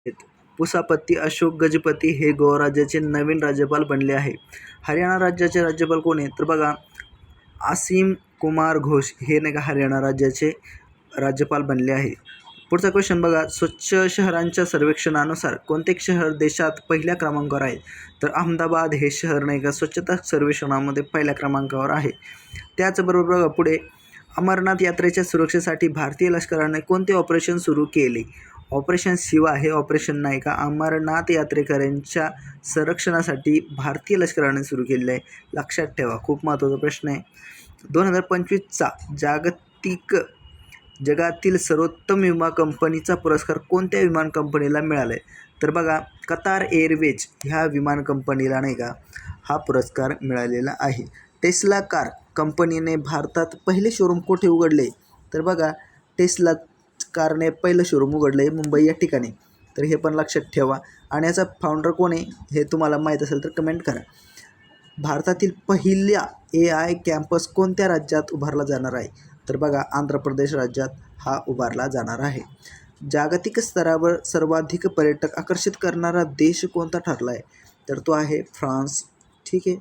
आहेत. पुसापती अशोक गजपती हे गोवा राज्याचे नवीन राज्यपाल बनले आहे. हरियाणा राज्याचे राज्यपाल कोण आहे? तर बघा आसिम कुमार घोष हे नाही का हरियाणा राज्याचे राज्यपाल बनले आहे. पुढचा क्वेश्चन बघा, स्वच्छ शहरांच्या सर्वेक्षणानुसार कोणते शहर देशात पहिल्या क्रमांकावर आहे? तर अहमदाबाद हे शहर नाही का स्वच्छता सर्वेक्षणामध्ये पहिल्या क्रमांकावर आहे. त्याचबरोबर बघा पुढे, अमरनाथ यात्रेच्या सुरक्षेसाठी भारतीय लष्कराने कोणते ऑपरेशन सुरू केले? ऑपरेशन शिवा हे ऑपरेशन नाही का अमरनाथ यात्रेकऱ्यांच्या संरक्षणासाठी भारतीय लष्कराने सुरू केलेले आहे. लक्षात ठेवा, खूप महत्त्वाचा प्रश्न आहे. 2025चा जगातील सर्वोत्तम विमा कंपनीचा पुरस्कार कोणत्या विमान कंपनीला मिळाला आहे? तर बघा कतार एअरवेज ह्या विमान कंपनीला नाही का हा पुरस्कार मिळालेला आहे. टेस्ला कार कंपनीने भारतात पहिले शोरूम कुठे उघडले? तर बघा टेस्ला कारने पहिलं शोरूम उघडलं आहे मुंबई या ठिकाणी. तर हे पण लक्षात ठेवा. आणि याचा फाउंडर कोण आहे हे तुम्हाला माहीत असेल तर कमेंट करा. भारतातील पहिल्या AI कॅम्पस कोणत्या राज्यात उभारला जाणार आहे? तर बघा आंध्र प्रदेश राज्यात हा उभारला जाणार आहे. जागतिक स्तरावर सर्वाधिक पर्यटक आकर्षित करणारा देश कोणता ठरला आहे? तर तो आहे फ्रान्स. ठीक आहे.